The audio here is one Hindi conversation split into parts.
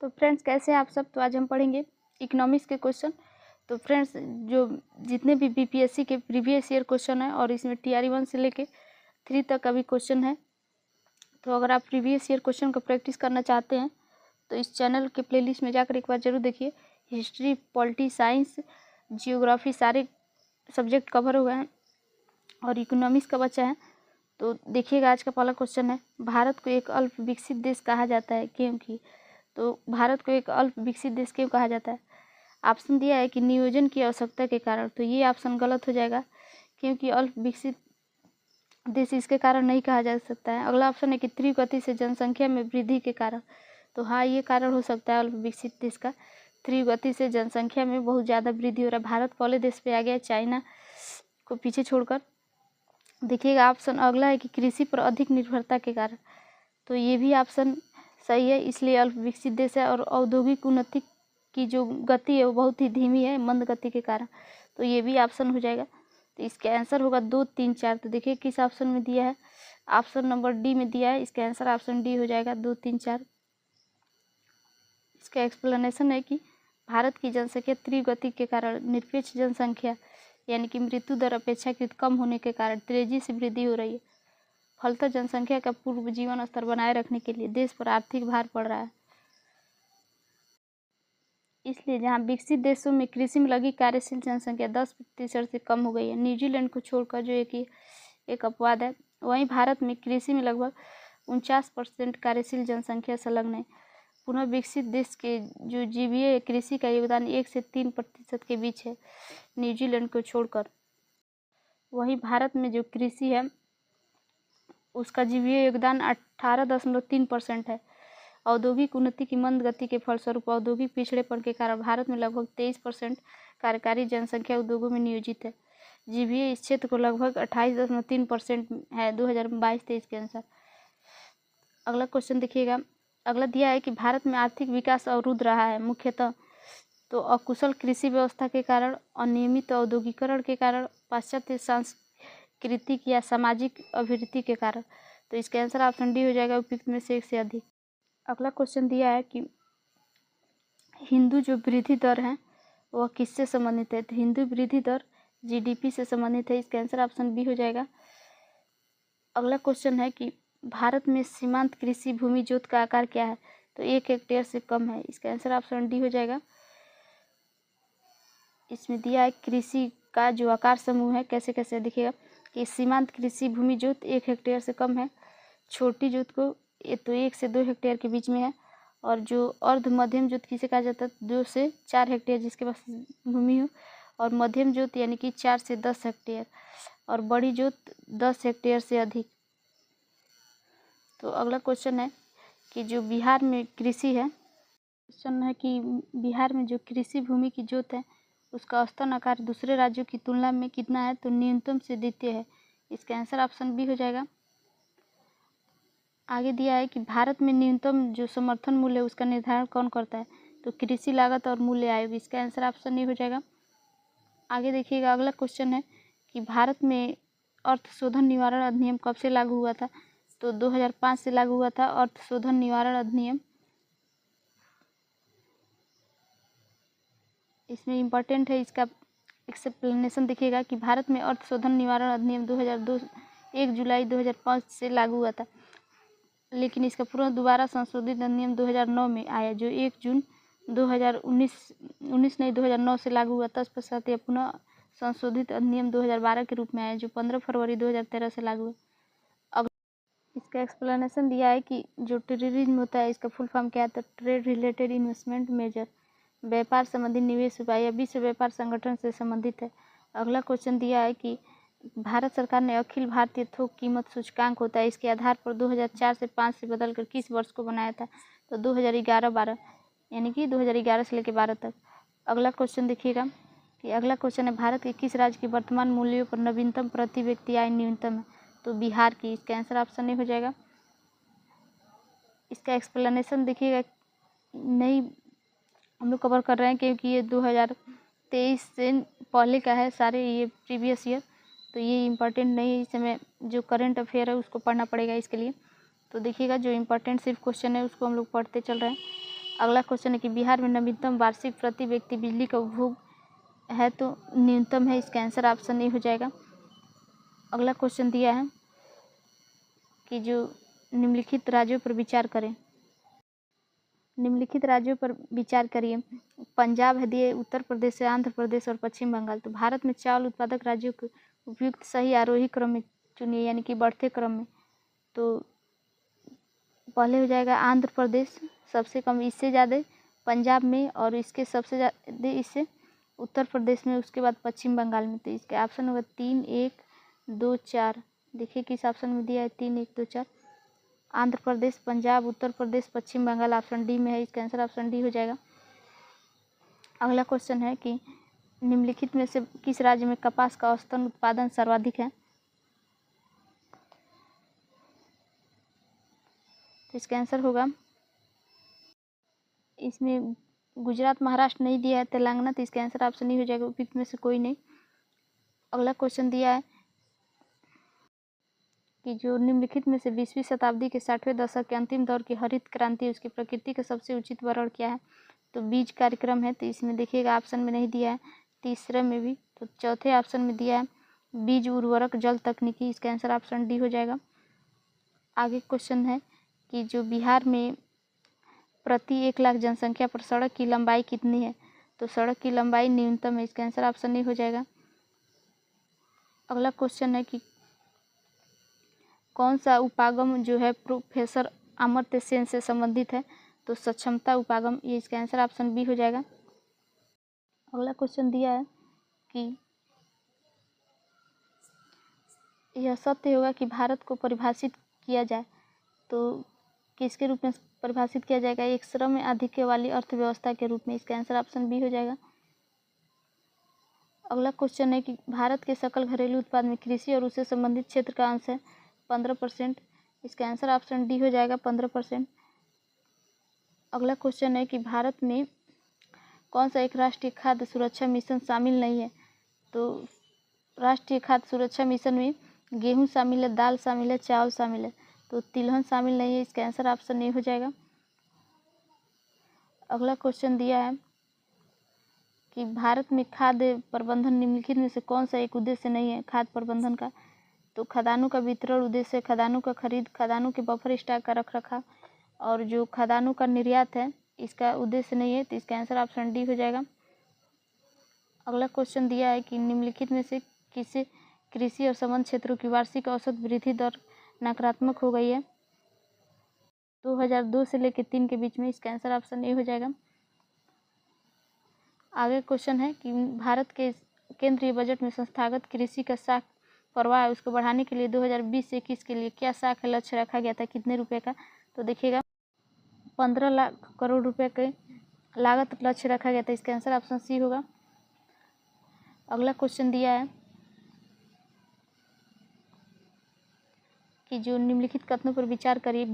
तो फ्रेंड्स कैसे हैं आप सब। तो आज हम पढ़ेंगे इकोनॉमिक्स के क्वेश्चन। तो फ्रेंड्स जो जितने भी बीपीएससी के प्रीवियस ईयर क्वेश्चन है और इसमें टीआरई 1 से लेके 3 तक का भी क्वेश्चन है। तो अगर आप प्रीवियस ईयर क्वेश्चन को प्रैक्टिस करना चाहते हैं तो इस चैनल के प्लेलिस्ट में जाकर एक बार जरूर देखिए। हिस्ट्री, पॉलिटी, साइंस, जियोग्राफी सारे सब्जेक्ट कवर हुए हैं और इकोनॉमिक्स का बचा है। तो देखिएगा, आज का पहला क्वेश्चन है, भारत को एक अल्प विकसित देश कहा जाता है क्योंकि। तो भारत को एक अल्प विकसित देश क्यों कहा जाता है। ऑप्शन दिया है कि नियोजन की आवश्यकता के कारण। तो ये ऑप्शन गलत हो जाएगा क्योंकि अल्प विकसित देश इसके कारण नहीं कहा जा सकता है। अगला ऑप्शन है कि तीव्र गति से जनसंख्या में वृद्धि के कारण। तो हाँ, ये कारण हो सकता है अल्प विकसित देश का। तीव्र गति से जनसंख्या में बहुत ज़्यादा वृद्धि हो रहा है। भारत पहले देश पे आ गया चाइना को पीछे छोड़कर। देखिएगा, ऑप्शन अगला है कि कृषि पर अधिक निर्भरता के कारण। तो ये भी ऑप्शन सही है, इसलिए अल्प विकसित देश है। और औद्योगिक उन्नति की जो गति है वो बहुत ही धीमी है मंद गति के कारण। तो ये भी ऑप्शन हो जाएगा। तो इसका आंसर होगा 2, 3, 4। तो देखिए किस ऑप्शन में दिया है, ऑप्शन नंबर डी में दिया है। इसका आंसर ऑप्शन डी हो जाएगा, 2, 3, 4। इसका एक्सप्लेनेशन है कि भारत की जनसंख्या तीव्र गति के कारण निरपेक्ष जनसंख्या यानी कि मृत्यु दर अपेक्षाकृत कम होने के कारण तेजी से वृद्धि हो रही है। फलतः जनसंख्या का पूर्व जीवन स्तर बनाए रखने के लिए देश पर आर्थिक भार पड़ रहा है। इसलिए जहां विकसित देशों में कृषि में लगी कार्यशील जनसंख्या 10% से कम हो गई है, न्यूजीलैंड को छोड़कर, जो एक अपवाद है, वहीं भारत में कृषि में लगभग 49% कार्यशील जनसंख्या संलग्न है। पुनः विकसित देश के जो जीवीए कृषि का योगदान 1 से 3% के बीच है, न्यूजीलैंड को छोड़कर। वहीं भारत में जो कृषि है उसका जीवीए योगदान 18.3% है। औद्योगिक उन्नति की मंद गति के फलस्वरूप औद्योगिक पिछड़ेपन के कारण भारत में लगभग 23% कार्यकारी जनसंख्या उद्योगों में नियोजित है। जीवीए इस क्षेत्र को लगभग 28.3% है 2022-23 के अनुसार। अगला क्वेश्चन देखिएगा, अगला दिया है कि भारत में आर्थिक विकास अवरुद्ध रहा है मुख्यतः तो अकुशल कृषि व्यवस्था के कारण, अनियमित औद्योगिकरण के कारण, पाश्चात्य सांस्कृतिक या सामाजिक अभिवृद्धि के कारण। तो इसका आंसर ऑप्शन डी हो जाएगा, उपयुक्त में से एक से अधिक। अगला क्वेश्चन दिया है कि हिंदू जो वृद्धि दर है वह किससे संबंधित है। तो हिंदू वृद्धि दर जीडीपी से संबंधित है। इसका आंसर ऑप्शन बी हो जाएगा। अगला क्वेश्चन है कि भारत में सीमांत कृषि भूमि जोत का आकार क्या है। तो 1 हेक्टेयर से कम है। इसका आंसर ऑप्शन डी हो जाएगा। इसमें दिया है कृषि का जो आकार समूह है कैसे कैसे दिखेगा कि सीमांत कृषि भूमि जोत 1 हेक्टेयर से कम है। छोटी जोत को तो 1 से 2 हेक्टेयर के बीच में है। और जो अर्ध मध्यम जोत किसे कहा जाता है, 2 से 4 हेक्टेयर जिसके पास भूमि हो। और मध्यम जोत यानी कि 4 से 10 हेक्टेयर। और बड़ी जोत 10 हेक्टेयर से अधिक। तो अगला क्वेश्चन है कि जो बिहार में कृषि है, क्वेश्चन है कि बिहार में जो कृषि भूमि की जोत है उसका औसतन आकार दूसरे राज्यों की तुलना में कितना है। तो न्यूनतम से द्वितीय है। इसका आंसर ऑप्शन बी हो जाएगा। आगे दिया है कि भारत में न्यूनतम जो समर्थन मूल्य है उसका निर्धारण कौन करता है। तो कृषि लागत और मूल्य आयोग। इसका आंसर ऑप्शन ए हो जाएगा। आगे देखिएगा, अगला क्वेश्चन है कि भारत में अर्थ शोधन निवारण अधिनियम कब से लागू हुआ था। तो 2005 से लागू हुआ था अर्थ शोधन निवारण अधिनियम। इसमें इम्पोर्टेंट है, इसका एक्सप्लेनेशन देखिएगा कि भारत में अर्थ शोधन निवारण अधिनियम 2002 1 जुलाई 2005 से लागू हुआ था, लेकिन इसका पुनः दोबारा संशोधित अधिनियम 2009 में आया जो 1 जून 2009 से लागू हुआ। तत्पश्चात यह पुनः संशोधित अधिनियम 2012 के रूप में आया जो 15 फरवरी 2013 से लागू हुआ। इसका एक्सप्लेनेशन दिया है कि जो टेररिज्म होता है इसका फुल फॉर्म क्या है। तो ट्रेड रिलेटेड इन्वेस्टमेंट मेजर, व्यापार संबंधी निवेश उपाय या विश्व व्यापार संगठन से संबंधित है। अगला क्वेश्चन दिया है कि भारत सरकार ने अखिल भारतीय थोक कीमत सूचकांक होता है इसके आधार पर 2004 से 5 से बदलकर किस वर्ष को बनाया था। तो 2011-12 यानी कि 2011 से लेकर 12 तक। अगला क्वेश्चन देखिएगा कि अगला क्वेश्चन है भारत के किस राज्य के वर्तमान मूल्यों पर नवीनतम प्रति व्यक्ति आय न्यूनतम है। तो बिहार की। इसका आंसर ऑप्शन ए हो जाएगा। इसका एक्सप्लेनेशन देखिएगा, नहीं हम लोग कवर कर रहे हैं क्योंकि ये 2023 से पहले का है सारे ये प्रीवियस ईयर। तो ये इम्पॉर्टेंट नहीं है, इस समय जो करंट अफेयर है उसको पढ़ना पड़ेगा इसके लिए। तो देखिएगा जो इम्पोर्टेंट सिर्फ क्वेश्चन है उसको हम लोग पढ़ते चल रहे हैं। अगला क्वेश्चन है कि बिहार में नवीनतम वार्षिक प्रति व्यक्ति बिजली का उपभोग है तो न्यूनतम है, इसका आंसर ऑप्शन ए हो जाएगा। अगला क्वेश्चन दिया है कि जो निम्नलिखित राज्यों पर विचार करें। निम्नलिखित राज्यों पर विचार करिए। पंजाब है दिए, उत्तर प्रदेश है, आंध्र प्रदेश और पश्चिम बंगाल। तो भारत में चावल उत्पादक राज्यों को उपयुक्त सही आरोही क्रम में चुनिए, यानी कि बढ़ते क्रम में। तो पहले हो जाएगा आंध्र प्रदेश, सबसे कम, इससे ज़्यादा पंजाब में, और इसके सबसे ज़्यादा इससे उत्तर प्रदेश में, उसके बाद पश्चिम बंगाल में। तो इसका ऑप्शन होगा 3, 1, 2, 4। देखिए किस ऑप्शन में दिया है 3, 1, 2, 4। आंध्र प्रदेश, पंजाब, उत्तर प्रदेश, पश्चिम बंगाल ऑप्शन डी में है, इसका आंसर ऑप्शन डी हो जाएगा। अगला क्वेश्चन है कि निम्नलिखित में से किस राज्य में कपास का औसतन उत्पादन सर्वाधिक है। तो इसका आंसर होगा, इसमें गुजरात, महाराष्ट्र नहीं दिया है, तेलंगाना। तो इसका आंसर ऑप्शन नहीं हो जाएगा, उपयुक्त में से कोई नहीं। अगला क्वेश्चन दिया है कि जो निम्नलिखित में से 20वीं शताब्दी के 60वें दशक के अंतिम दौर की हरित क्रांति, उसकी प्रकृति का सबसे उचित वर्णन क्या है। तो बीज कार्यक्रम है। तो इसमें देखिएगा ऑप्शन में नहीं दिया है, तीसरे में भी। तो चौथे ऑप्शन में दिया है बीज उर्वरक जल तकनीकी, इसका आंसर ऑप्शन डी हो जाएगा। आगे क्वेश्चन है कि जो बिहार में प्रति 1 लाख जनसंख्या पर सड़क की लंबाई कितनी है। तो सड़क की लंबाई न्यूनतम है, इसका आंसर ऑप्शन डी हो जाएगा। अगला क्वेश्चन है कि कौन सा उपागम जो है प्रोफेसर अमर्त्य सेन से संबंधित है। तो सक्षमता उपागम, ये इसका आंसर ऑप्शन बी हो जाएगा। अगला क्वेश्चन दिया है कि यह सत्य होगा कि भारत को परिभाषित किया जाए तो किसके रूप में परिभाषित किया जाएगा। एक श्रम आधिक्य वाली अर्थव्यवस्था के रूप में, इसका आंसर ऑप्शन बी हो जाएगा। अगला क्वेश्चन है कि भारत के सकल घरेलू उत्पाद में कृषि और उससे संबंधित क्षेत्र का अंश है 15%, इसका आंसर ऑप्शन डी हो जाएगा 15%। अगला क्वेश्चन है कि भारत में कौन सा एक राष्ट्रीय खाद्य सुरक्षा मिशन शामिल नहीं है। तो राष्ट्रीय खाद्य सुरक्षा मिशन में गेहूं शामिल है, दाल शामिल है, चावल शामिल है। तो तिलहन शामिल नहीं है, इसका आंसर ऑप्शन ए हो जाएगा। अगला क्वेश्चन दिया है कि भारत में खाद्य प्रबंधन निम्नलिखित में से कौन सा एक उद्देश्य नहीं है खाद्य प्रबंधन का। तो खदानों का वितरण उद्देश्य, खदानों का खरीद, खदानों के बफर स्टॉक का रख रखाव, और जो खदानों का निर्यात है, इसका उद्देश्य नहीं है। तो इसका आंसर ऑप्शन डी हो जाएगा। अगला क्वेश्चन दिया है कि निम्नलिखित में से किसी कृषि और संबद्ध क्षेत्रों की वार्षिक औसत वृद्धि दर नकारात्मक हो गई है 2002 से लेकर 3 के बीच में, इसका आंसर ऑप्शन ए हो जाएगा। आगे क्वेश्चन है कि भारत के केंद्रीय बजट में संस्थागत कृषि का साख प्रवाह है, उसको बढ़ाने के लिए 2020 से 21 के लिए क्या साख लक्ष्य रखा गया था, कितने रुपए का। तो देखिएगा 15 लाख करोड़ रुपए के लागत लक्ष्य रखा गया था, इसका आंसर ऑप्शन सी होगा। अगला क्वेश्चन दिया है कि जो निम्नलिखित कथनों पर विचार करिए।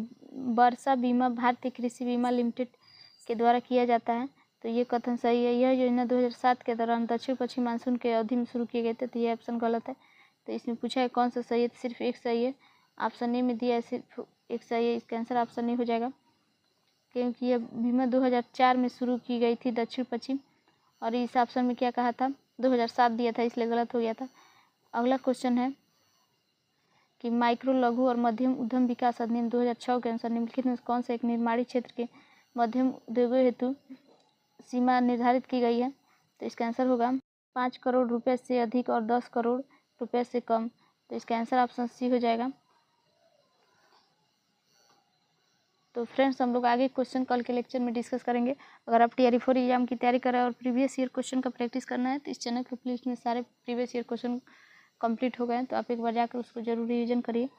वर्षा बीमा भारतीय कृषि बीमा लिमिटेड के द्वारा किया जाता है। तो ये कथन सही है। यह योजना 2007 के दौरान दक्षिण पश्चिम मानसून के अवधि में शुरू किए गए थे। तो ये ऑप्शन गलत है। तो इसमें पूछा है कौन सा सही है, तो सिर्फ एक सही है, ऑप्शन ए में दिया है सिर्फ एक सही है, इसका आंसर ऑप्शन ए हो जाएगा। क्योंकि यह बीमा 2004 में शुरू की गई थी दक्षिण पश्चिम, और इस ऑप्शन में क्या कहा था 2007 दिया था, इसलिए गलत हो गया था। अगला क्वेश्चन है कि माइक्रो, लघु और मध्यम उद्यम विकास अधिनियम 2006 के अनुसार निम्नलिखित में कौन सा एक निर्माणी क्षेत्र के मध्यम उद्योगों हेतु सीमा निर्धारित की गई है। तो इसका आंसर होगा 5 करोड़ रुपए से अधिक और 10 करोड़ रुपए से कम। तो इसका आंसर ऑप्शन सी हो जाएगा। तो फ्रेंड्स, हम लोग आगे क्वेश्चन कल के लेक्चर में डिस्कस करेंगे। अगर आप टीआरई 4 एग्जाम की तैयारी कर रहे हैं और प्रीवियस ईयर क्वेश्चन का प्रैक्टिस करना है, तो इस चैनल के प्लेलिस्ट में सारे प्रीवियस ईयर क्वेश्चन कंप्लीट हो गए हैं, तो आप एक बार जाकर उसको जरूर रिवीजन करिए।